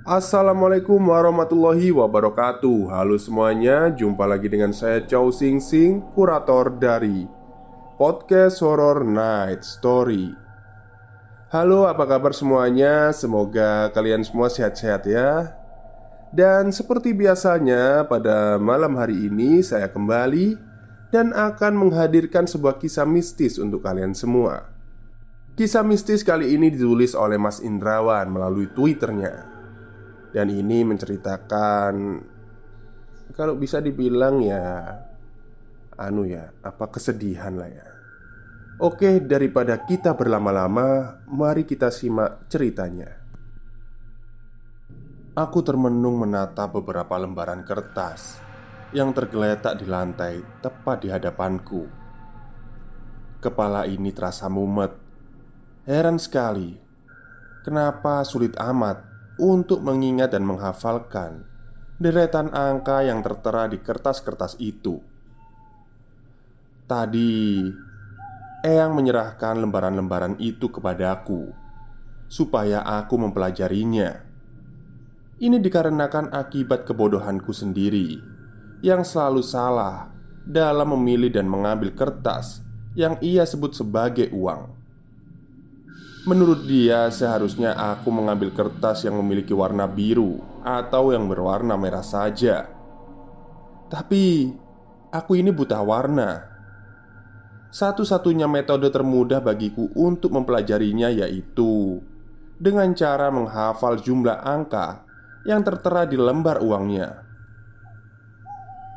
Assalamualaikum warahmatullahi wabarakatuh. Halo semuanya, jumpa lagi dengan saya Chow Sing Sing, kurator dari podcast Horror Night Story. Halo, apa kabar semuanya? Semoga kalian semua sehat-sehat ya. Dan seperti biasanya, pada malam hari ini saya kembali dan akan menghadirkan sebuah kisah mistis untuk kalian semua. Kisah mistis kali ini ditulis oleh Mas Indrawan melalui Twitternya. Dan ini menceritakan, kalau bisa dibilang ya, apa kesedihan lah ya. Oke, daripada kita berlama-lama, mari kita simak ceritanya. Aku termenung menatap beberapa lembaran kertas yang tergeletak di lantai tepat di hadapanku. Kepala ini terasa mumet. Heran sekali, kenapa sulit amat untuk mengingat dan menghafalkan deretan angka yang tertera di kertas-kertas itu. Tadi, Eyang menyerahkan lembaran-lembaran itu kepadaku supaya aku mempelajarinya. Ini dikarenakan akibat kebodohanku sendiri yang selalu salah dalam memilih dan mengambil kertas yang ia sebut sebagai uang. Menurut dia, seharusnya aku mengambil kertas yang memiliki warna biru atau yang berwarna merah saja. Tapi aku ini buta warna. Satu-satunya metode termudah bagiku untuk mempelajarinya yaitu dengan cara menghafal jumlah angka yang tertera di lembar uangnya.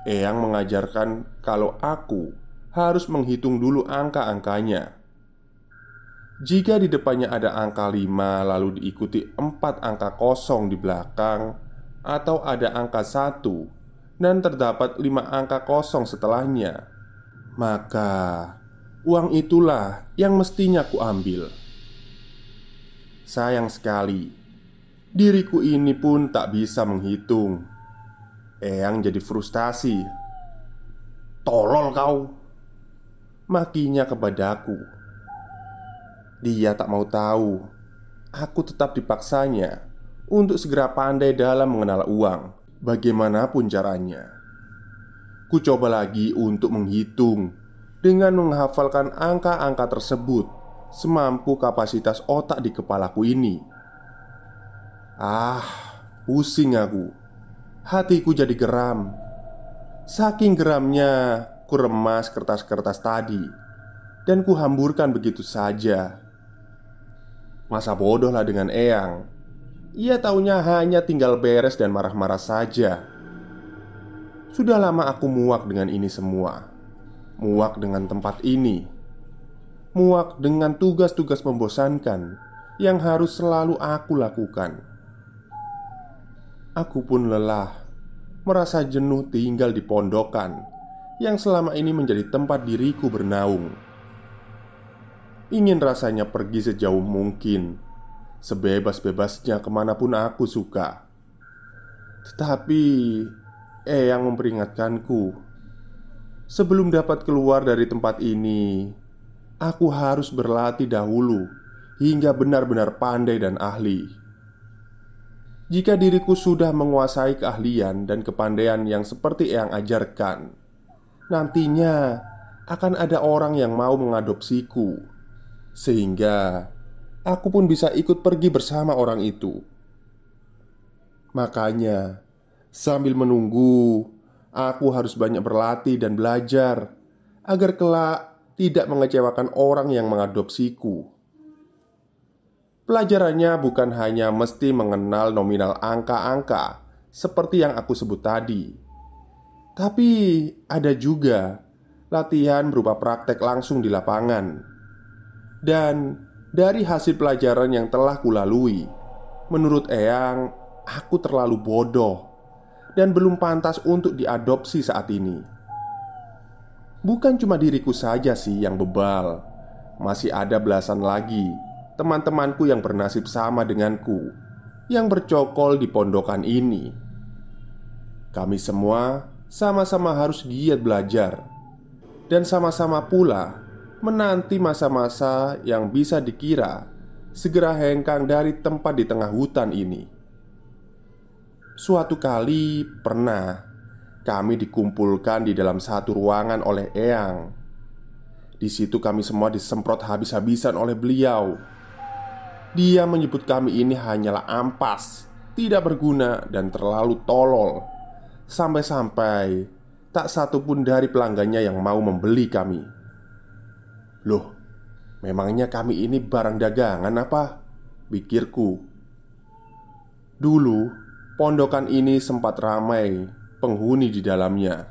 Eyang mengajarkan kalau aku harus menghitung dulu angka-angkanya. Jika di depannya ada angka 5 lalu diikuti 4 angka kosong di belakang, atau ada angka 1 dan terdapat 5 angka kosong setelahnya, maka uang itulah yang mestinya ku ambil. Sayang sekali, diriku ini pun tak bisa menghitung. Eyang jadi frustasi. "Tolol kau!" makinya kepadaku. Dia tak mau tahu. Aku tetap dipaksanya untuk segera pandai dalam mengenal uang, bagaimanapun caranya. Ku coba lagi untuk menghitung dengan menghafalkan angka-angka tersebut semampu kapasitas otak di kepalaku ini. Pusing aku. Hatiku jadi geram. Saking geramnya, ku remas kertas-kertas tadi dan ku hamburkan begitu saja. Masa bodoh lah dengan Eyang. Ia taunya hanya tinggal beres dan marah-marah saja. Sudah lama aku muak dengan ini semua. Muak dengan tempat ini. Muak dengan tugas-tugas membosankan yang harus selalu aku lakukan. Aku pun lelah, merasa jenuh tinggal di pondokan yang selama ini menjadi tempat diriku bernaung. Ingin rasanya pergi sejauh mungkin, sebebas-bebasnya kemanapun aku suka. Tetapi Eyang memperingatkanku, sebelum dapat keluar dari tempat ini, aku harus berlatih dahulu hingga benar-benar pandai dan ahli. Jika diriku sudah menguasai keahlian dan kepandaian yang seperti Eyang ajarkan, nantinya akan ada orang yang mau mengadopsiku, sehingga aku pun bisa ikut pergi bersama orang itu. Makanya, sambil menunggu, aku harus banyak berlatih dan belajar agar kelak tidak mengecewakan orang yang mengadopsiku. Pelajarannya bukan hanya mesti mengenal nominal angka-angka seperti yang aku sebut tadi, tapi ada juga latihan berupa praktek langsung di lapangan. Dan dari hasil pelajaran yang telah kulalui, menurut Eyang, aku terlalu bodoh dan belum pantas untuk diadopsi saat ini. Bukan cuma diriku saja sih yang bebal. Masih ada belasan lagi teman-temanku yang bernasib sama denganku, yang bercokol di pondokan ini. Kami semua sama-sama harus giat belajar, dan sama-sama pula menanti masa-masa yang bisa dikira segera hengkang dari tempat di tengah hutan ini. Suatu kali pernah kami dikumpulkan di dalam satu ruangan oleh Eyang. Di situ kami semua disemprot habis-habisan oleh beliau. Dia menyebut kami ini hanyalah ampas, tidak berguna dan terlalu tolol. Sampai-sampai tak satu pun dari pelanggannya yang mau membeli kami. Loh, memangnya kami ini barang dagangan apa? Pikirku. Dulu, pondokan ini sempat ramai penghuni di dalamnya.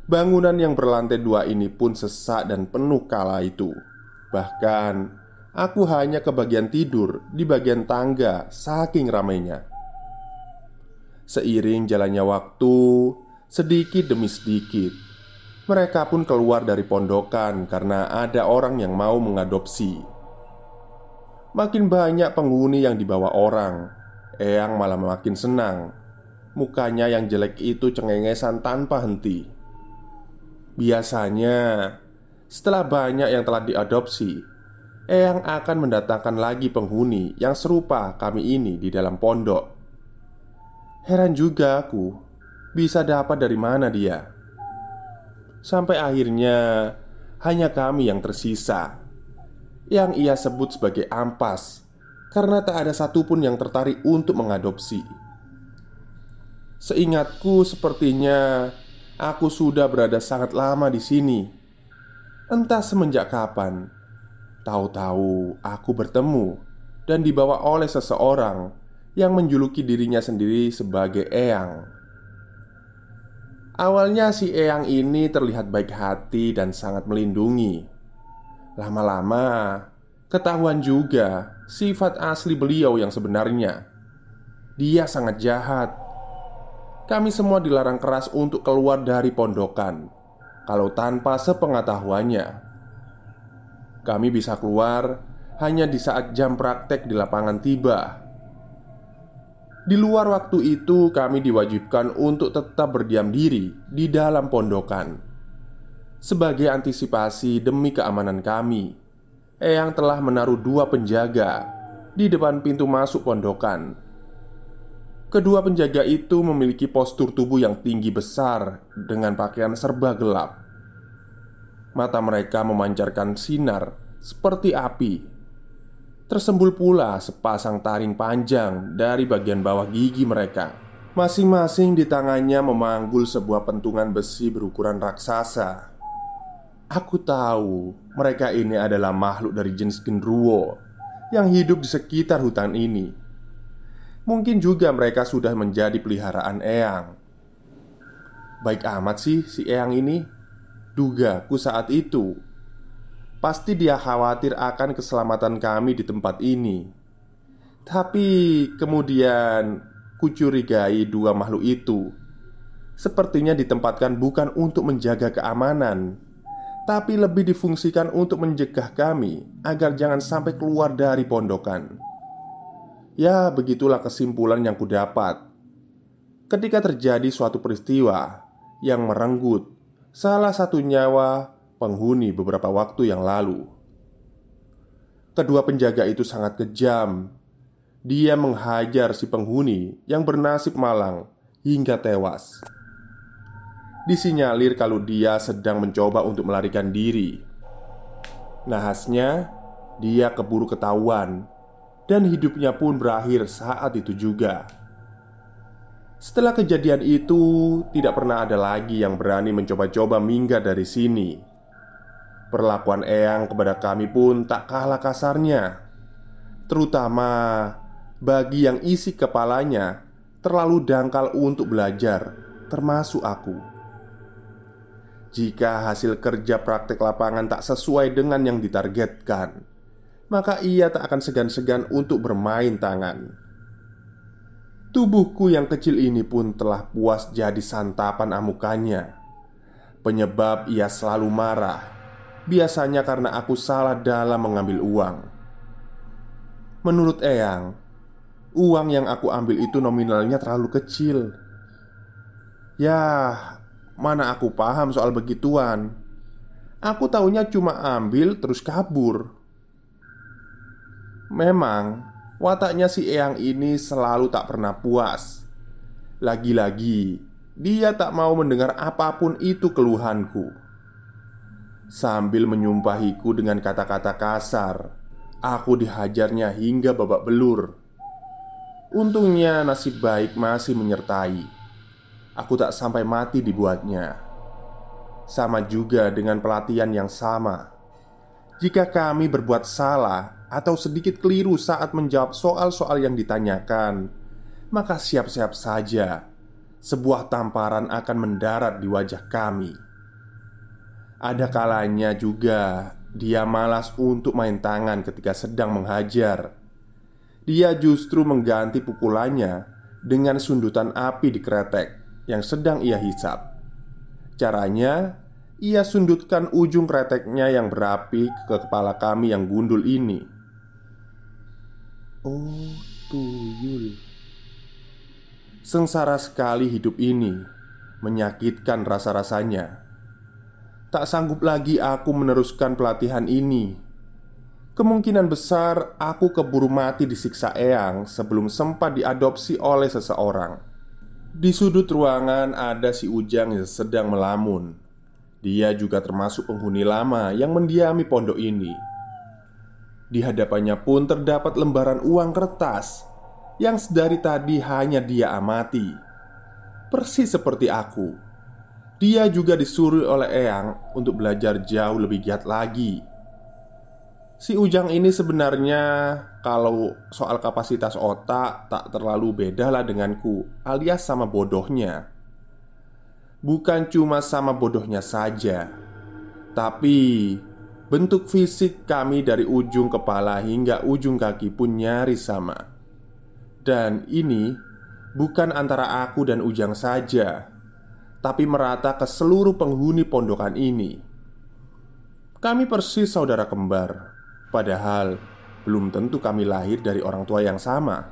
Bangunan yang berlantai 2 ini pun sesak dan penuh kala itu. Bahkan, aku hanya kebagian tidur di bagian tangga saking ramainya. Seiring jalannya waktu, sedikit demi sedikit, mereka pun keluar dari pondokan karena ada orang yang mau mengadopsi. Makin banyak penghuni yang dibawa orang, Eyang malah makin senang. Mukanya yang jelek itu cengengesan tanpa henti. Biasanya, setelah banyak yang telah diadopsi, Eyang akan mendatangkan lagi penghuni yang serupa kami ini di dalam pondok. Heran juga aku, bisa dapat dari mana dia. Sampai akhirnya hanya kami yang tersisa, yang ia sebut sebagai ampas, karena tak ada satupun yang tertarik untuk mengadopsi. Seingatku sepertinya aku sudah berada sangat lama di sini. Entah semenjak kapan. Tahu-tahu aku bertemu dan dibawa oleh seseorang yang menjuluki dirinya sendiri sebagai Eyang. Awalnya si Eyang ini terlihat baik hati dan sangat melindungi. Lama-lama ketahuan juga sifat asli beliau yang sebenarnya. Dia sangat jahat. Kami semua dilarang keras untuk keluar dari pondokan kalau tanpa sepengetahuannya. Kami bisa keluar hanya di saat jam praktek di lapangan tiba. Di luar waktu itu kami diwajibkan untuk tetap berdiam diri di dalam pondokan. Sebagai antisipasi demi keamanan kami, Eyang telah menaruh 2 penjaga di depan pintu masuk pondokan. Kedua penjaga itu memiliki postur tubuh yang tinggi besar dengan pakaian serba gelap. Mata mereka memancarkan sinar seperti api. Tersembul pula sepasang taring panjang dari bagian bawah gigi mereka. Masing-masing di tangannya memanggul sebuah pentungan besi berukuran raksasa. Aku tahu mereka ini adalah makhluk dari jenis genderuwo yang hidup di sekitar hutan ini. Mungkin juga mereka sudah menjadi peliharaan Eyang. Baik amat sih si Eyang ini, dugaku saat itu. Pasti dia khawatir akan keselamatan kami di tempat ini. Tapi kemudian kucurigai 2 makhluk itu sepertinya ditempatkan bukan untuk menjaga keamanan, tapi lebih difungsikan untuk mencegah kami agar jangan sampai keluar dari pondokan. Ya, begitulah kesimpulan yang kudapat ketika terjadi suatu peristiwa yang merenggut salah satu nyawa penghuni beberapa waktu yang lalu. Kedua penjaga itu sangat kejam. Dia menghajar si penghuni yang bernasib malang hingga tewas. Disinyalir kalau dia sedang mencoba untuk melarikan diri. Nahasnya, dia keburu ketahuan dan hidupnya pun berakhir saat itu juga. Setelah kejadian itu, tidak pernah ada lagi yang berani mencoba-coba minggat dari sini. Perlakuan Eyang kepada kami pun tak kalah kasarnya, terutama bagi yang isi kepalanya terlalu dangkal untuk belajar, termasuk aku. Jika hasil kerja praktek lapangan tak sesuai dengan yang ditargetkan, maka ia tak akan segan-segan untuk bermain tangan. Tubuhku yang kecil ini pun telah puas jadi santapan amukannya. Penyebab ia selalu marah, biasanya karena aku salah dalam mengambil uang. Menurut Eyang, uang yang aku ambil itu nominalnya terlalu kecil. Yah, mana aku paham soal begituan. Aku taunya cuma ambil terus kabur. Memang wataknya si Eyang ini selalu tak pernah puas. Lagi-lagi, dia tak mau mendengar apapun itu keluhanku. Sambil menyumpahiku dengan kata-kata kasar, aku dihajarnya hingga babak belur. Untungnya nasib baik masih menyertai. Aku tak sampai mati dibuatnya. Sama juga dengan pelatihan yang sama. Jika kami berbuat salah atau sedikit keliru saat menjawab soal-soal yang ditanyakan, maka siap-siap saja sebuah tamparan akan mendarat di wajah kami. Ada kalanya juga dia malas untuk main tangan ketika sedang menghajar. Dia justru mengganti pukulannya dengan sundutan api di kretek yang sedang ia hisap. Caranya, ia sundutkan ujung kreteknya yang berapi ke kepala kami yang gundul ini. Oh, tuyul. Sengsara sekali hidup ini, menyakitkan rasa-rasanya. Tak sanggup lagi aku meneruskan pelatihan ini. Kemungkinan besar aku keburu mati disiksa eyang sebelum sempat diadopsi oleh seseorang. Di sudut ruangan ada si Ujang yang sedang melamun. Dia juga termasuk penghuni lama yang mendiami pondok ini. Di hadapannya pun terdapat lembaran uang kertas yang sedari tadi hanya dia amati. Persis seperti aku, dia juga disuruh oleh eyang untuk belajar jauh lebih giat lagi. Si Ujang ini sebenarnya kalau soal kapasitas otak tak terlalu beda lah denganku, alias sama bodohnya. Bukan cuma sama bodohnya saja, tapi bentuk fisik kami dari ujung kepala hingga ujung kaki pun nyaris sama. Dan ini bukan antara aku dan Ujang saja, tapi merata ke seluruh penghuni pondokan ini. Kami persis saudara kembar. Padahal belum tentu kami lahir dari orang tua yang sama,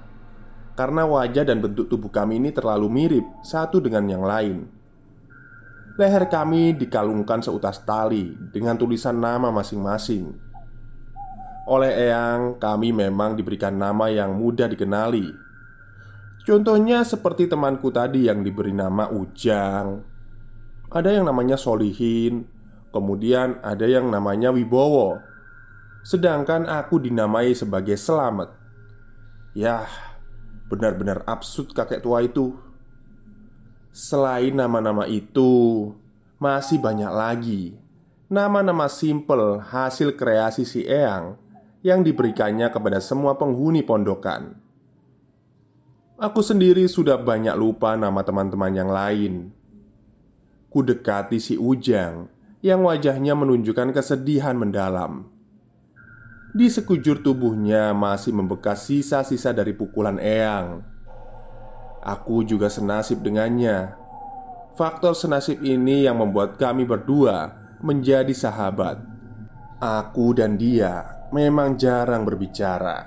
karena wajah dan bentuk tubuh kami ini terlalu mirip satu dengan yang lain. Leher kami dikalungkan seutas tali dengan tulisan nama masing-masing. Oleh eyang, kami memang diberikan nama yang mudah dikenali. Contohnya seperti temanku tadi yang diberi nama Ujang. Ada yang namanya Solihin, kemudian ada yang namanya Wibowo. Sedangkan aku dinamai sebagai Selamet. Yah, benar-benar absurd kakek tua itu. Selain nama-nama itu, masih banyak lagi nama-nama simpel hasil kreasi si eyang yang diberikannya kepada semua penghuni pondokan. Aku sendiri sudah banyak lupa nama teman-teman yang lain. Ku dekati si Ujang yang wajahnya menunjukkan kesedihan mendalam. Di sekujur tubuhnya masih membekas sisa-sisa dari pukulan eyang. Aku juga senasib dengannya. Faktor senasib ini yang membuat kami berdua menjadi sahabat. Aku dan dia memang jarang berbicara,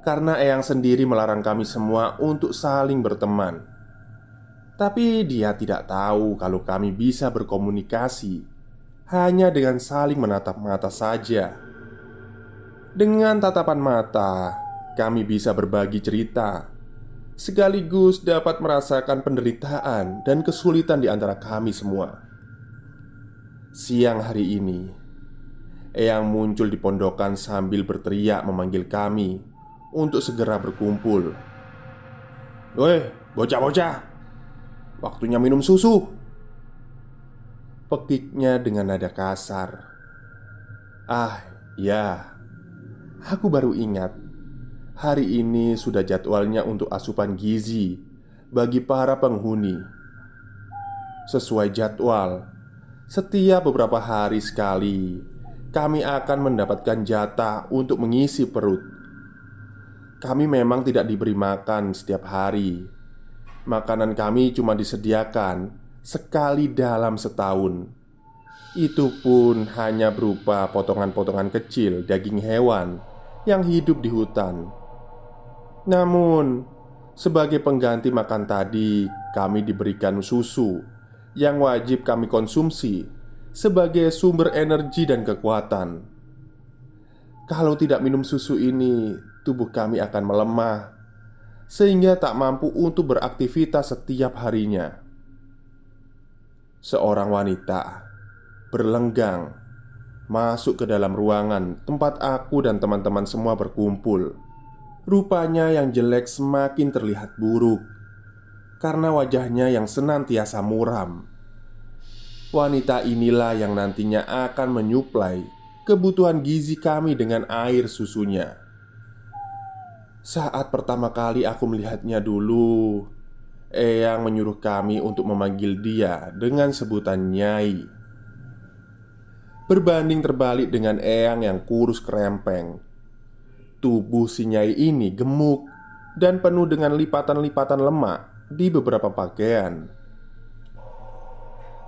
karena eyang sendiri melarang kami semua untuk saling berteman. Tapi dia tidak tahu kalau kami bisa berkomunikasi hanya dengan saling menatap mata saja. Dengan tatapan mata, kami bisa berbagi cerita, sekaligus dapat merasakan penderitaan dan kesulitan di antara kami semua. Siang hari ini, eyang muncul di pondokan sambil berteriak memanggil kami untuk segera berkumpul. "Woi, bocah-bocah, waktunya minum susu," pekiknya dengan nada kasar. Ah, ya, aku baru ingat. Hari ini sudah jadwalnya untuk asupan gizi bagi para penghuni. Sesuai jadwal, setiap beberapa hari sekali kami akan mendapatkan jatah untuk mengisi perut. Kami memang tidak diberi makan setiap hari. Makanan kami cuma disediakan sekali dalam setahun. Itu pun hanya berupa potongan-potongan kecil daging hewan yang hidup di hutan. Namun, sebagai pengganti makan tadi, kami diberikan susu yang wajib kami konsumsi sebagai sumber energi dan kekuatan. Kalau tidak minum susu ini, tubuh kami akan melemah, sehingga tak mampu untuk beraktivitas setiap harinya. Seorang wanita berlenggang masuk ke dalam ruangan tempat aku dan teman-teman semua berkumpul. Rupanya yang jelek semakin terlihat buruk karena wajahnya yang senantiasa muram. Wanita inilah yang nantinya akan menyuplai kebutuhan gizi kami dengan air susunya. Saat pertama kali aku melihatnya dulu, Eyang menyuruh kami untuk memanggil dia dengan sebutan Nyai. Berbanding terbalik dengan Eyang yang kurus kerempeng, tubuh si Nyai ini gemuk dan penuh dengan lipatan-lipatan lemak di beberapa pakaian.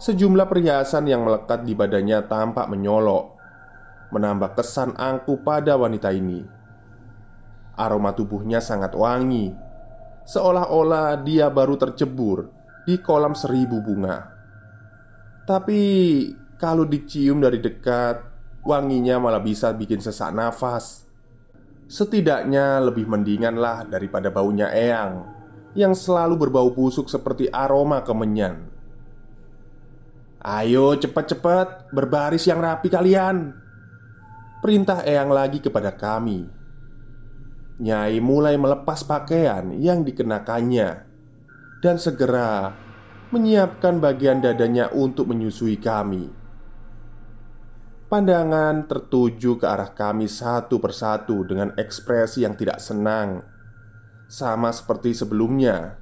Sejumlah perhiasan yang melekat di badannya tampak menyolok, menambah kesan angkuh pada wanita ini. Aroma tubuhnya sangat wangi, seolah-olah dia baru tercebur di kolam 1000 bunga. Tapi kalau dicium dari dekat, wanginya malah bisa bikin sesak nafas. Setidaknya lebih mendingan lah daripada baunya Eyang yang selalu berbau busuk seperti aroma kemenyan. "Ayo cepat-cepat, berbaris yang rapi kalian," perintah Eyang lagi kepada kami. Nyai mulai melepas pakaian yang dikenakannya dan segera menyiapkan bagian dadanya untuk menyusui kami. Pandangan tertuju ke arah kami satu persatu dengan ekspresi yang tidak senang. Sama seperti sebelumnya,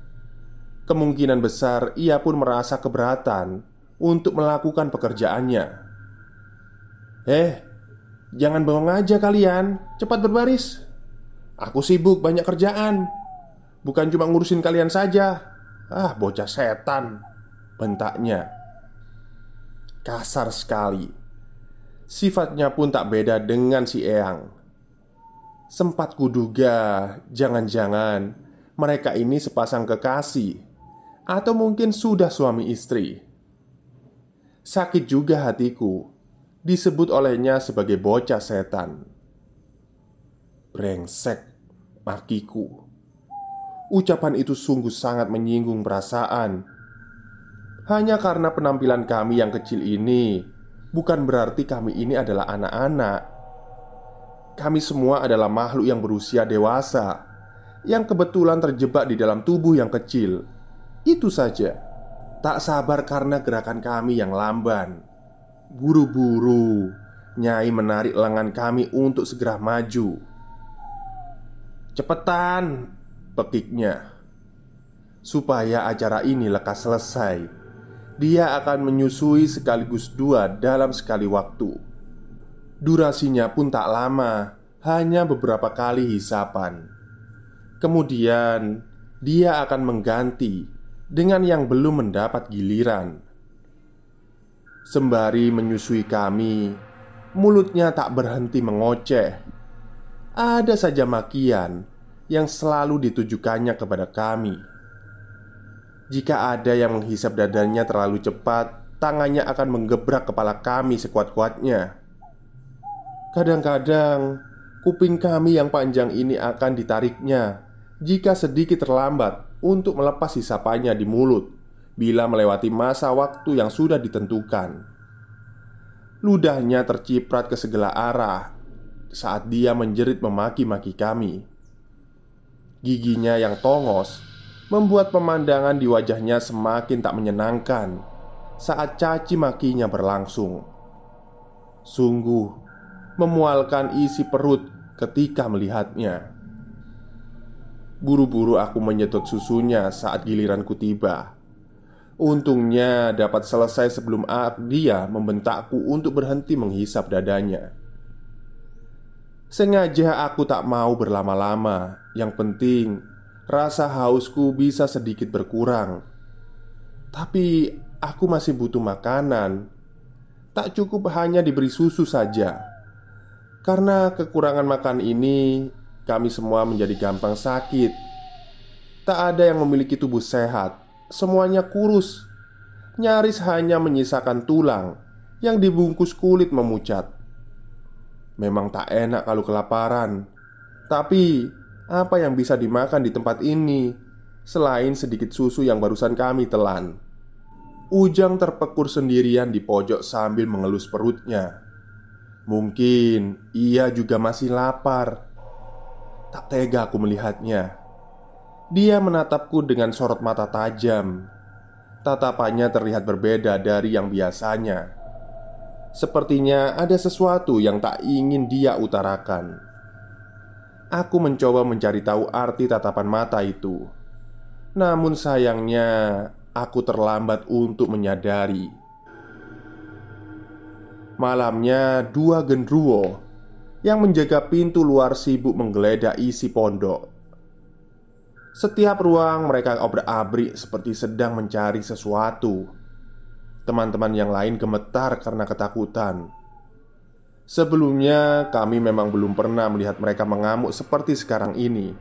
kemungkinan besar ia pun merasa keberatan untuk melakukan pekerjaannya. Jangan bengong aja kalian, cepat berbaris. Aku sibuk banyak kerjaan, bukan cuma ngurusin kalian saja." "Ah, bocah setan," bentaknya. Kasar sekali. Sifatnya pun tak beda dengan si Eyang. Sempat kuduga jangan-jangan mereka ini sepasang kekasih, atau mungkin sudah suami istri. Sakit juga hatiku disebut olehnya sebagai bocah setan. "Brengsek," makiku. Ucapan itu sungguh sangat menyinggung perasaan. Hanya karena penampilan kami yang kecil ini, bukan berarti kami ini adalah anak-anak. Kami semua adalah makhluk yang berusia dewasa, yang kebetulan terjebak di dalam tubuh yang kecil. Itu saja. Tak sabar karena gerakan kami yang lamban. Buru-buru Nyai menarik lengan kami untuk segera maju. "Cepetan," pekiknya. Supaya acara ini lekas selesai, dia akan menyusui sekaligus 2 dalam sekali waktu. Durasinya pun tak lama, hanya beberapa kali hisapan. Kemudian dia akan mengganti dengan yang belum mendapat giliran. Sembari menyusui kami, mulutnya tak berhenti mengoceh. Ada saja makian yang selalu ditujukannya kepada kami. Jika ada yang menghisap dadanya terlalu cepat, tangannya akan menggebrak kepala kami sekuat-kuatnya. Kadang-kadang kuping kami yang panjang ini akan ditariknya jika sedikit terlambat untuk melepas hisapannya di mulut bila melewati masa waktu yang sudah ditentukan. Ludahnya terciprat ke segala arah saat dia menjerit memaki-maki kami. Giginya yang tongos membuat pemandangan di wajahnya semakin tak menyenangkan saat caci makinya berlangsung. Sungguh memualkan isi perut ketika melihatnya. Buru-buru aku menyedot susunya saat giliranku tiba. Untungnya dapat selesai sebelum dia membentakku untuk berhenti menghisap dadanya. Sengaja aku tak mau berlama-lama. Yang penting rasa hausku bisa sedikit berkurang. Tapi aku masih butuh makanan. Tak cukup hanya diberi susu saja. Karena kekurangan makan ini, kami semua menjadi gampang sakit. Tak ada yang memiliki tubuh sehat. Semuanya kurus. Nyaris hanya menyisakan tulang yang dibungkus kulit memucat. Memang tak enak kalau kelaparan. Tapi apa yang bisa dimakan di tempat ini selain sedikit susu yang barusan kami telan. Ujang terpekur sendirian di pojok sambil mengelus perutnya. Mungkin ia juga masih lapar. Tak tega aku melihatnya. Dia menatapku dengan sorot mata tajam. Tatapannya terlihat berbeda dari yang biasanya. Sepertinya ada sesuatu yang tak ingin dia utarakan. Aku mencoba mencari tahu arti tatapan mata itu. Namun sayangnya aku terlambat untuk menyadari. Malamnya, dua genderuwo yang menjaga pintu luar sibuk menggeledah isi pondok. Setiap ruang mereka obrak-abrik seperti sedang mencari sesuatu. Teman-teman yang lain gemetar karena ketakutan. Sebelumnya kami memang belum pernah melihat mereka mengamuk seperti sekarang ini.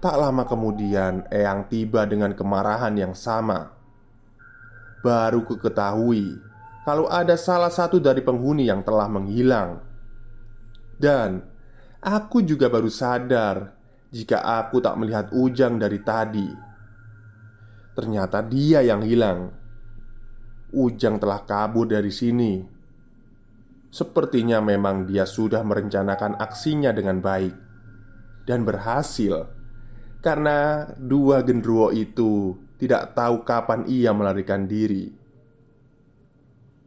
Tak lama kemudian Eyang tiba dengan kemarahan yang sama. Baru kuketahui kalau ada salah satu dari penghuni yang telah menghilang. Dan aku juga baru sadar jika aku tak melihat Ujang dari tadi. Ternyata dia yang hilang. Ujang telah kabur dari sini. Sepertinya memang dia sudah merencanakan aksinya dengan baik dan berhasil. Karena dua genderuwo itu tidak tahu kapan ia melarikan diri.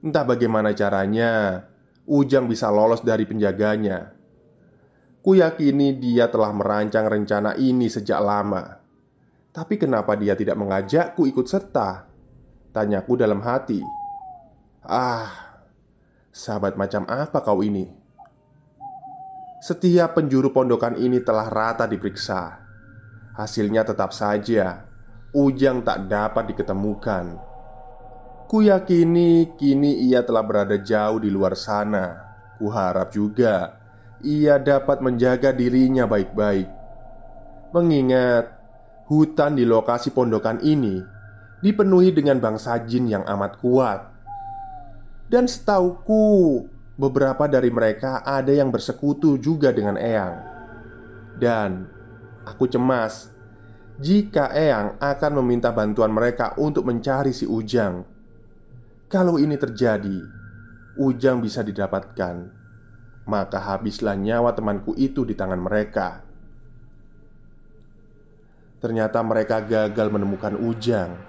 Entah bagaimana caranya Ujang bisa lolos dari penjaganya. Kuyakini dia telah merancang rencana ini sejak lama. Tapi kenapa dia tidak mengajakku ikut serta? Tanyaku dalam hati. Sahabat macam apa kau ini? Setiap penjuru pondokan ini telah rata diperiksa. Hasilnya tetap saja Ujang tak dapat diketemukan. Kuyakini kini ia telah berada jauh di luar sana. Kuharap juga ia dapat menjaga dirinya baik-baik. Mengingat hutan di lokasi pondokan ini dipenuhi dengan bangsa jin yang amat kuat. Dan setauku beberapa dari mereka ada yang bersekutu juga dengan Eyang. Dan aku cemas jika Eyang akan meminta bantuan mereka untuk mencari si Ujang. Kalau ini terjadi, Ujang bisa didapatkan, maka habislah nyawa temanku itu di tangan mereka. Ternyata mereka gagal menemukan Ujang.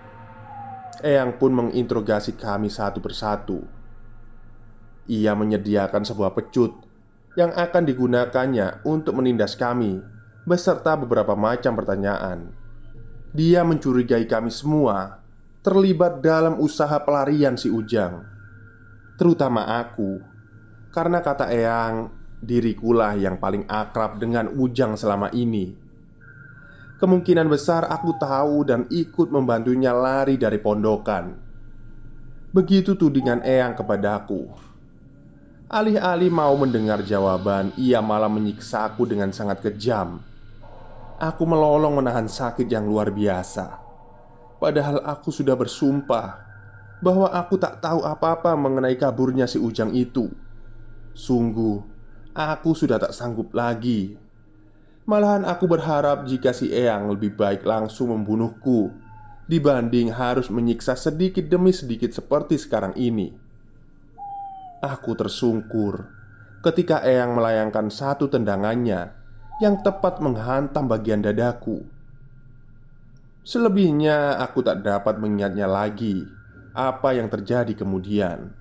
Eyang pun menginterogasi kami satu persatu. Ia menyediakan sebuah pecut yang akan digunakannya untuk menindas kami beserta beberapa macam pertanyaan. Dia mencurigai kami semua terlibat dalam usaha pelarian si Ujang, terutama aku, karena kata Eyang, dirikulah yang paling akrab dengan Ujang selama ini. Kemungkinan besar aku tahu dan ikut membantunya lari dari pondokan. Begitu tudingan Eyang kepadaku. Alih-alih mau mendengar jawaban, ia malah menyiksaku dengan sangat kejam. Aku melolong menahan sakit yang luar biasa. Padahal aku sudah bersumpah bahwa aku tak tahu apa-apa mengenai kaburnya si Ujang itu. Sungguh, aku sudah tak sanggup lagi. Malahan aku berharap jika si Eyang lebih baik langsung membunuhku dibanding harus menyiksa sedikit demi sedikit seperti sekarang ini. Aku tersungkur ketika Eyang melayangkan satu tendangannya yang tepat menghantam bagian dadaku. Selebihnya aku tak dapat mengingatnya lagi apa yang terjadi kemudian.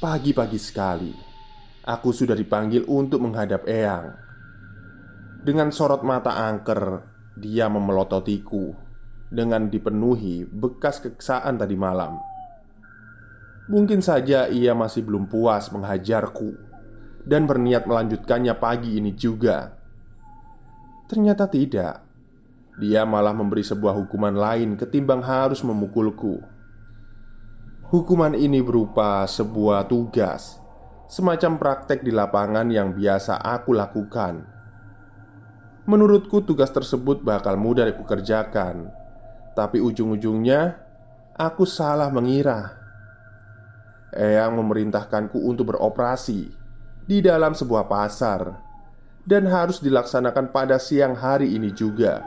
Pagi-pagi sekali aku sudah dipanggil untuk menghadap Eyang. Dengan sorot mata angker, dia memelototiku dengan dipenuhi bekas kekesalan tadi malam. Mungkin saja ia masih belum puas menghajarku dan berniat melanjutkannya pagi ini juga. Ternyata tidak. Dia malah memberi sebuah hukuman lain ketimbang harus memukulku. Hukuman ini berupa sebuah tugas, semacam praktek di lapangan yang biasa aku lakukan. Menurutku tugas tersebut bakal mudah kukerjakan, tapi ujung-ujungnya aku salah mengira. Eyang memerintahkanku untuk beroperasi di dalam sebuah pasar dan harus dilaksanakan pada siang hari ini juga.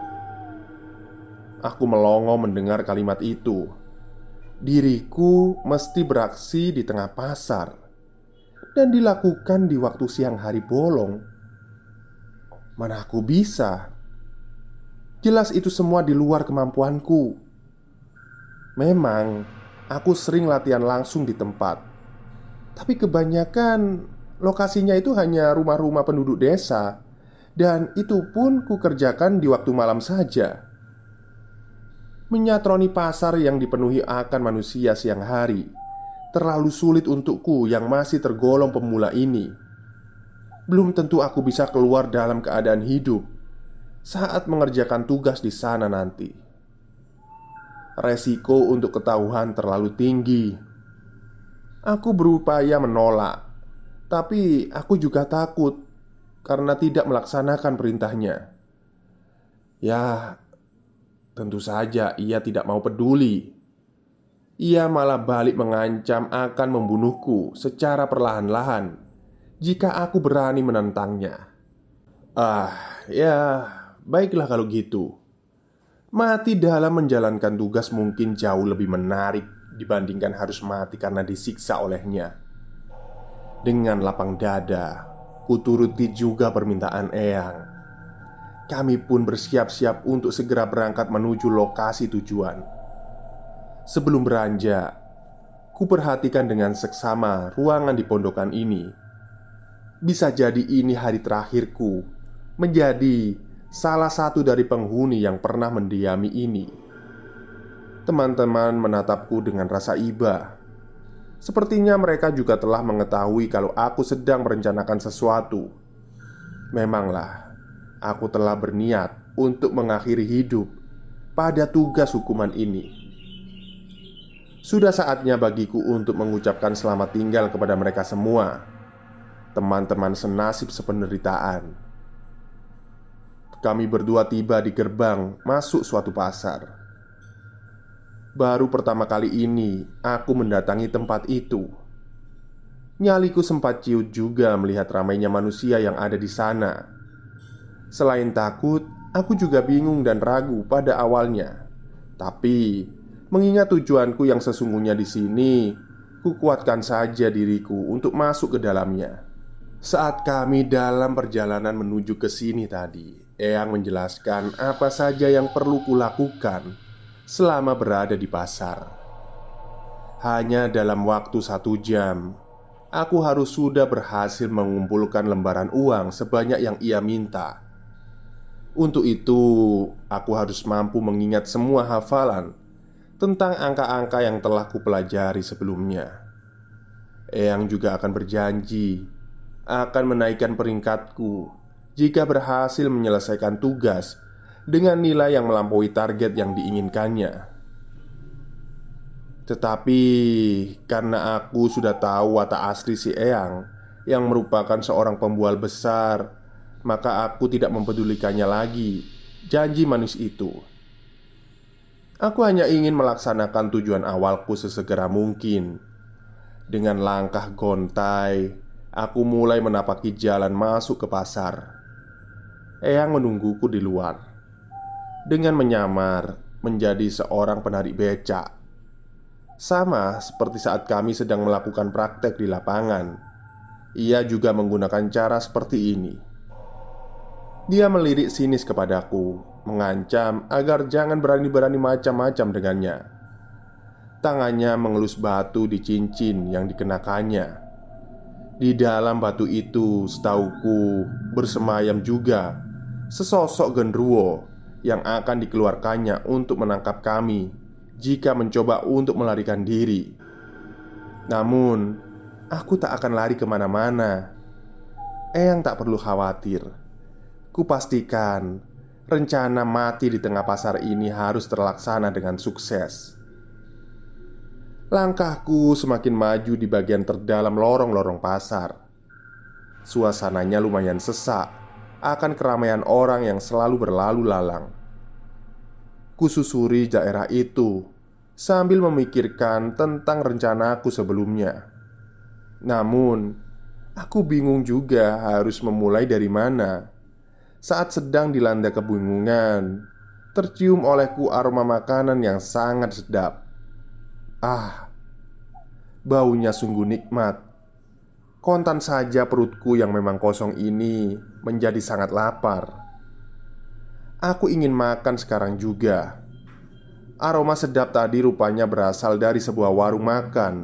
Aku melongo mendengar kalimat itu. Diriku mesti beraksi di tengah pasar dan dilakukan di waktu siang hari bolong. Mana aku bisa? Jelas itu semua di luar kemampuanku. Memang aku sering latihan langsung di tempat, tapi kebanyakan lokasinya itu hanya rumah-rumah penduduk desa. Dan itu pun kukerjakan di waktu malam saja. Menyatroni pasar yang dipenuhi akan manusia siang hari terlalu sulit untukku yang masih tergolong pemula ini. Belum tentu aku bisa keluar dalam keadaan hidup saat mengerjakan tugas di sana nanti. Resiko untuk ketahuan terlalu tinggi. Aku berupaya menolak, tapi aku juga takut karena tidak melaksanakan perintahnya. Ya, tentu saja ia tidak mau peduli. Ia malah balik mengancam akan membunuhku secara perlahan-lahan jika aku berani menentangnya. Ya, baiklah kalau gitu. Mati dalam menjalankan tugas mungkin jauh lebih menarik dibandingkan harus mati karena disiksa olehnya. Dengan lapang dada, kuturuti juga permintaan Eyang. Kami pun bersiap-siap untuk segera berangkat menuju lokasi tujuan. Sebelum beranjak, kuperhatikan dengan seksama ruangan di pondokan ini. Bisa jadi ini hari terakhirku menjadi salah satu dari penghuni yang pernah mendiami ini. Teman-teman menatapku dengan rasa iba. Sepertinya mereka juga telah mengetahui kalau aku sedang merencanakan sesuatu. Memanglah, aku telah berniat untuk mengakhiri hidup pada tugas hukuman ini. Sudah saatnya bagiku untuk mengucapkan selamat tinggal kepada mereka semua, teman-teman senasib sependeritaan. Kami berdua tiba di gerbang masuk suatu pasar. Baru pertama kali ini aku mendatangi tempat itu. Nyaliku sempat ciut juga melihat ramainya manusia yang ada di sana. Selain takut, aku juga bingung dan ragu pada awalnya. Tapi mengingat tujuanku yang sesungguhnya di sini, kukuatkan saja diriku untuk masuk ke dalamnya. Saat kami dalam perjalanan menuju ke sini tadi, Eyang menjelaskan apa saja yang perlu kulakukan selama berada di pasar. Hanya dalam waktu 1 jam, aku harus sudah berhasil mengumpulkan lembaran uang sebanyak yang ia minta. Untuk itu, aku harus mampu mengingat semua hafalan tentang angka-angka yang telah kupelajari sebelumnya. Eyang juga akan berjanji akan menaikkan peringkatku jika berhasil menyelesaikan tugas dengan nilai yang melampaui target yang diinginkannya. Tetapi karena aku sudah tahu watak asli si Eyang yang merupakan seorang pembual besar, maka aku tidak mempedulikannya lagi janji manis itu. Aku hanya ingin melaksanakan tujuan awalku sesegera mungkin. Dengan langkah gontai, aku mulai menapaki jalan masuk ke pasar. Eyang menungguku di luar dengan menyamar menjadi seorang penarik becak. Sama seperti saat kami sedang melakukan praktek di lapangan, ia juga menggunakan cara seperti ini. Dia melirik sinis kepadaku, mengancam agar jangan berani-berani macam-macam dengannya. Tangannya mengelus batu di cincin yang dikenakannya. Di dalam batu itu, setauku, bersemayam juga sesosok genderuwo yang akan dikeluarkannya untuk menangkap kami jika mencoba untuk melarikan diri. Namun, aku tak akan lari kemana-mana. Eyang tak perlu khawatir. Kupastikan rencana mati di tengah pasar ini harus terlaksana dengan sukses. Langkahku semakin maju di bagian terdalam lorong-lorong pasar. Suasananya lumayan sesak akan keramaian orang yang selalu berlalu lalang. Kususuri daerah itu sambil memikirkan tentang rencanaku sebelumnya. Namun, aku bingung juga harus memulai dari mana. Saat sedang dilanda kebingungan, tercium olehku aroma makanan yang sangat sedap. Ah, baunya sungguh nikmat. Kontan saja perutku yang memang kosong ini menjadi sangat lapar. Aku ingin makan sekarang juga. Aroma sedap tadi rupanya berasal dari sebuah warung makan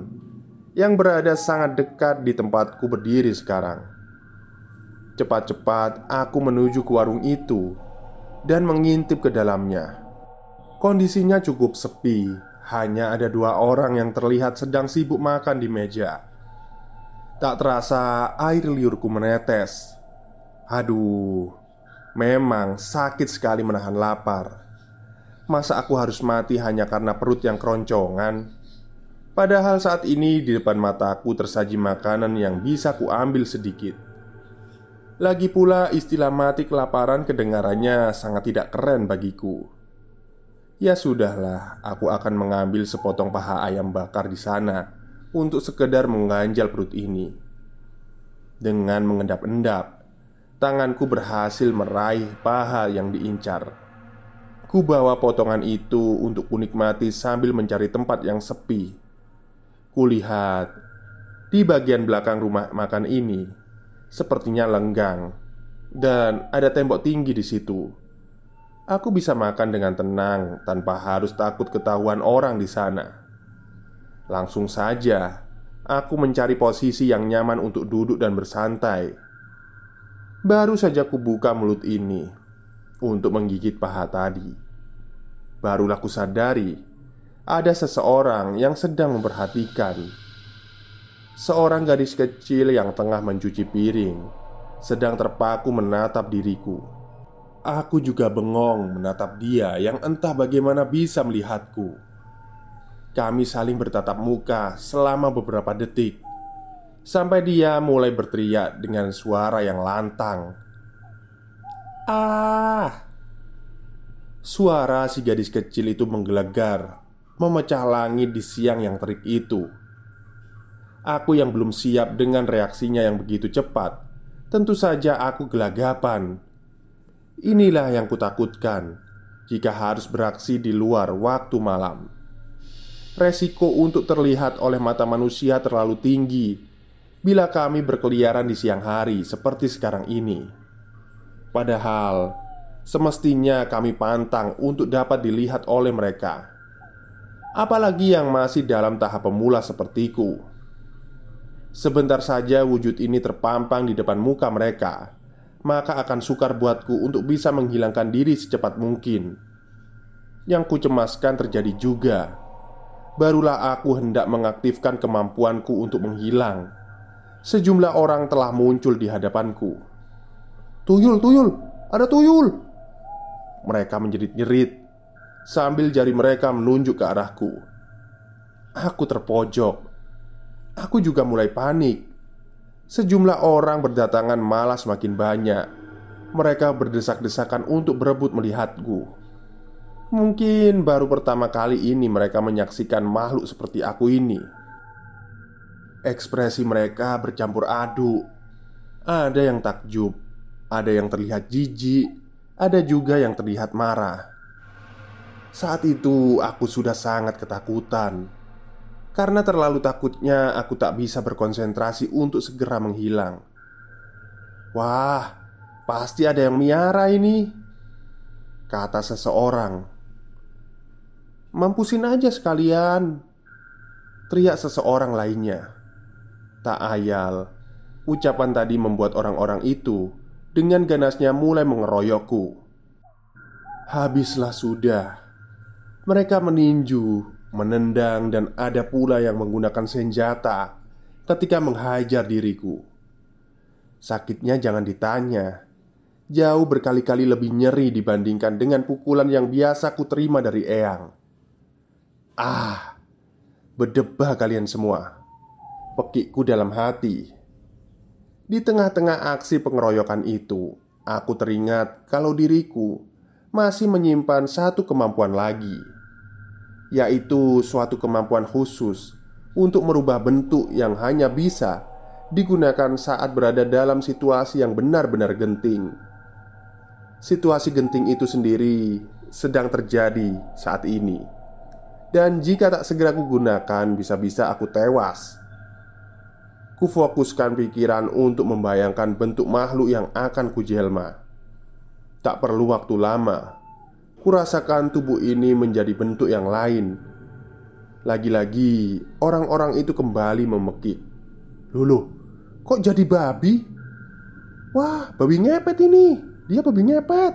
yang berada sangat dekat di tempatku berdiri sekarang. Cepat-cepat aku menuju ke warung itu dan mengintip ke dalamnya. Kondisinya cukup sepi, hanya ada 2 orang yang terlihat sedang sibuk makan di meja. Tak terasa air liurku menetes. Aduh, memang sakit sekali menahan lapar. Masa aku harus mati hanya karena perut yang keroncongan? Padahal saat ini di depan mataku tersaji makanan yang bisa kuambil sedikit. Lagi pula istilah mati kelaparan kedengarannya sangat tidak keren bagiku. Ya sudahlah, aku akan mengambil sepotong paha ayam bakar di sana untuk sekedar mengganjal perut ini. Dengan mengendap-endap, tanganku berhasil meraih paha yang diincar. Ku bawa potongan itu untuk kunikmati sambil mencari tempat yang sepi. Kulihat di bagian belakang rumah makan ini sepertinya lenggang dan ada tembok tinggi di situ. Aku bisa makan dengan tenang tanpa harus takut ketahuan orang di sana. Langsung saja aku mencari posisi yang nyaman untuk duduk dan bersantai. Baru saja kubuka mulut ini untuk menggigit paha tadi, barulah kusadari ada seseorang yang sedang memperhatikan. Seorang gadis kecil yang tengah mencuci piring sedang terpaku menatap diriku. Aku juga bengong menatap dia yang entah bagaimana bisa melihatku. Kami saling bertatap muka selama beberapa detik, sampai dia mulai berteriak dengan suara yang lantang. "Ah!" Suara si gadis kecil itu menggelegar, memecah langit di siang yang terik itu. Aku yang belum siap dengan reaksinya yang begitu cepat, tentu saja aku gelagapan. Inilah yang kutakutkan jika harus beraksi di luar waktu malam. Resiko untuk terlihat oleh mata manusia terlalu tinggi bila kami berkeliaran di siang hari seperti sekarang ini. Padahal semestinya kami pantang untuk dapat dilihat oleh mereka, apalagi yang masih dalam tahap pemula sepertiku. Sebentar saja wujud ini terpampang di depan muka mereka, maka akan sukar buatku untuk bisa menghilangkan diri secepat mungkin. Yang kucemaskan terjadi juga. Barulah aku hendak mengaktifkan kemampuanku untuk menghilang, sejumlah orang telah muncul di hadapanku. "Tuyul, tuyul, ada tuyul!" Mereka menjerit-jerit sambil jari mereka menunjuk ke arahku. Aku terpojok. Aku juga mulai panik. Sejumlah orang berdatangan malah semakin banyak. Mereka berdesak-desakan untuk berebut melihatku. Mungkin baru pertama kali ini mereka menyaksikan makhluk seperti aku ini. Ekspresi mereka bercampur aduk. Ada yang takjub, ada yang terlihat jijik, ada juga yang terlihat marah. Saat itu aku sudah sangat ketakutan. Karena terlalu takutnya aku tak bisa berkonsentrasi untuk segera menghilang. "Wah, pasti ada yang miara ini," kata seseorang. "Mampusin aja sekalian," teriak seseorang lainnya. Tak ayal, ucapan tadi membuat orang-orang itu dengan ganasnya mulai mengeroyokku. Habislah sudah. Mereka meninju, menendang, dan ada pula yang menggunakan senjata ketika menghajar diriku. Sakitnya jangan ditanya. Jauh berkali-kali lebih nyeri dibandingkan dengan pukulan yang biasa ku terima dari eyang. Ah, berdebah kalian semua, pekikku dalam hati. Di tengah-tengah aksi pengeroyokan itu, aku teringat kalau diriku masih menyimpan satu kemampuan lagi, yaitu suatu kemampuan khusus untuk merubah bentuk yang hanya bisa digunakan saat berada dalam situasi yang benar-benar genting. Situasi genting itu sendiri sedang terjadi saat ini. Dan jika tak segera kugunakan, bisa-bisa aku tewas. Kufokuskan pikiran untuk membayangkan bentuk makhluk yang akan kujelma. Tak perlu waktu lama, kurasakan tubuh ini menjadi bentuk yang lain. Lagi-lagi orang-orang itu kembali memekik. Loh, kok jadi babi? Wah, babi ngepet ini. Dia babi ngepet.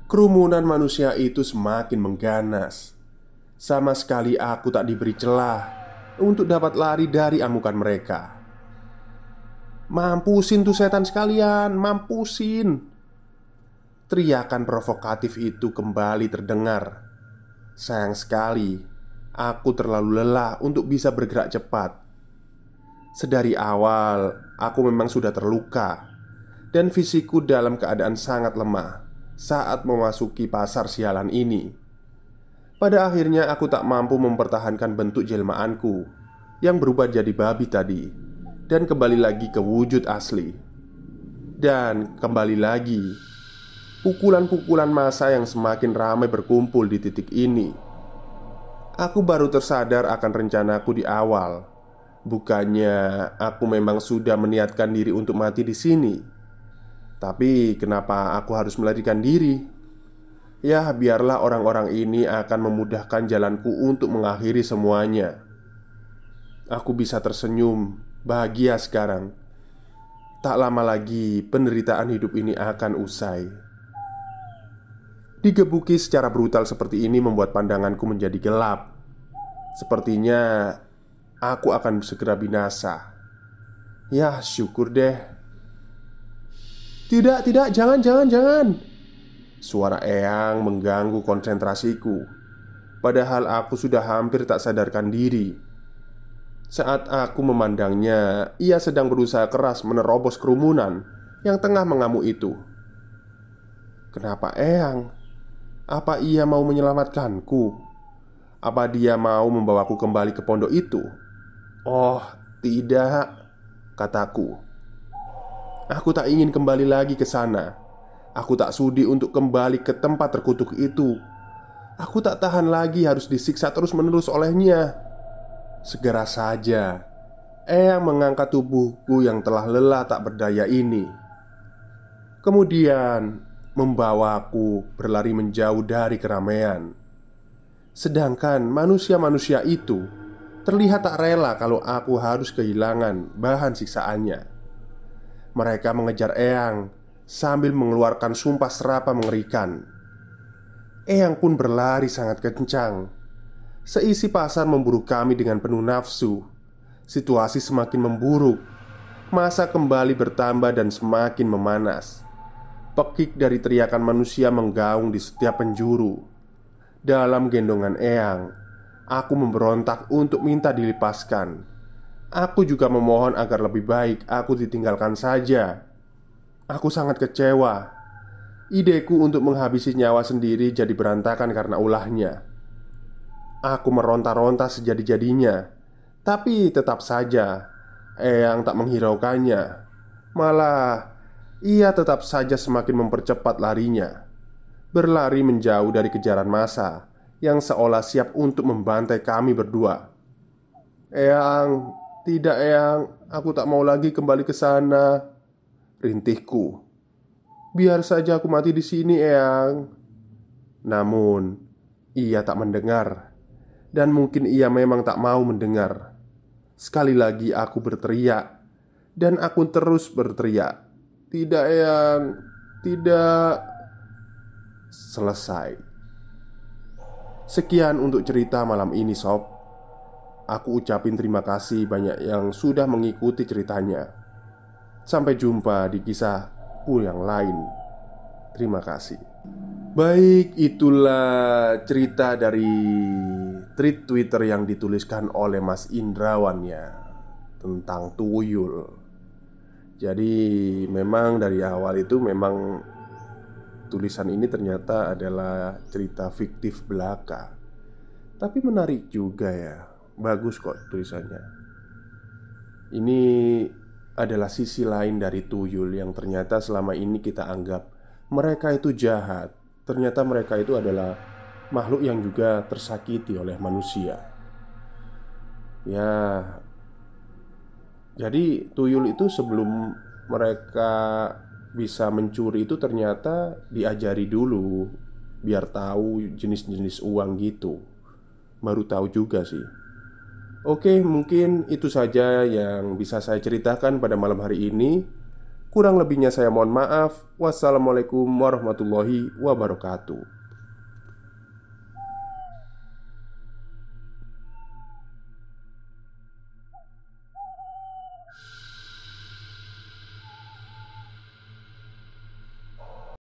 Kerumunan manusia itu semakin mengganas. Sama sekali aku tak diberi celah untuk dapat lari dari amukan mereka. Mampusin tuh setan sekalian, mampusin. Teriakan provokatif itu kembali terdengar. Sayang sekali, aku terlalu lelah untuk bisa bergerak cepat. Sedari awal, aku memang sudah terluka dan fisikku dalam keadaan sangat lemah saat memasuki pasar sialan ini. Pada akhirnya aku tak mampu mempertahankan bentuk jelmaanku yang berubah jadi babi tadi dan kembali lagi ke wujud asli. Dan kembali lagi pukulan-pukulan massa yang semakin ramai berkumpul di titik ini. Aku baru tersadar akan rencanaku di awal. Bukannya aku memang sudah meniatkan diri untuk mati di sini. Tapi kenapa aku harus melarikan diri? Ya, biarlah orang-orang ini akan memudahkan jalanku untuk mengakhiri semuanya. Aku bisa tersenyum, bahagia sekarang. Tak lama lagi penderitaan hidup ini akan usai. Digebuki secara brutal seperti ini membuat pandanganku menjadi gelap. Sepertinya aku akan segera binasa. Ya, syukur deh. Tidak, jangan. Suara Eyang mengganggu konsentrasiku. Padahal aku sudah hampir tak sadarkan diri. Saat aku memandangnya, ia sedang berusaha keras menerobos kerumunan yang tengah mengamuk itu. Kenapa Eyang? Apa ia mau menyelamatkanku? Apa dia mau membawaku kembali ke pondok itu? Oh, tidak, kataku. Aku tak ingin kembali lagi ke sana. Aku tak sudi untuk kembali ke tempat terkutuk itu. Aku tak tahan lagi harus disiksa terus-menerus olehnya. Segera saja Eyang mengangkat tubuhku yang telah lelah tak berdaya ini. Kemudian membawaku berlari menjauh dari keramaian. Sedangkan manusia-manusia itu terlihat tak rela kalau aku harus kehilangan bahan siksaannya. Mereka mengejar Eyang sambil mengeluarkan sumpah serapah mengerikan. Eyang pun berlari sangat kencang. Seisi pasar memburu kami dengan penuh nafsu. Situasi semakin memburuk. Massa kembali bertambah dan semakin memanas. Pekik dari teriakan manusia menggaung di setiap penjuru. Dalam gendongan Eyang, aku memberontak untuk minta dilepaskan. Aku juga memohon agar lebih baik aku ditinggalkan saja. Aku sangat kecewa. Ideku untuk menghabisi nyawa sendiri jadi berantakan karena ulahnya. Aku meronta-ronta sejadi-jadinya, tapi tetap saja Eyang tak menghiraukannya. Malah ia tetap saja semakin mempercepat larinya, berlari menjauh dari kejaran massa yang seolah siap untuk membantai kami berdua. Eyang, tidak Eyang, aku tak mau lagi kembali ke sana, rintihku. Biar saja aku mati di sini, Eyang. Namun, ia tak mendengar. Dan mungkin ia memang tak mau mendengar. Sekali lagi aku berteriak. Dan aku terus berteriak. Tidak, Eyang. Tidak. Selesai. Sekian untuk cerita malam ini, Sob. Aku ucapin terima kasih banyak yang sudah mengikuti ceritanya. Sampai jumpa di kisahku yang lain. Terima kasih. Baik, itulah cerita dari tweet Twitter yang dituliskan oleh Mas Indrawan ya, tentang tuyul. Jadi memang dari awal itu memang tulisan ini ternyata adalah cerita fiktif belaka. Tapi menarik juga ya. Bagus kok tulisannya. Ini adalah sisi lain dari tuyul yang ternyata selama ini kita anggap mereka itu jahat. Ternyata mereka itu adalah makhluk yang juga tersakiti oleh manusia. Ya, jadi tuyul itu sebelum mereka bisa mencuri itu ternyata diajari dulu, biar tahu jenis-jenis uang gitu. Baru tahu juga sih. Oke, mungkin itu saja yang bisa saya ceritakan pada malam hari ini. Kurang lebihnya saya mohon maaf. Wassalamualaikum warahmatullahi wabarakatuh.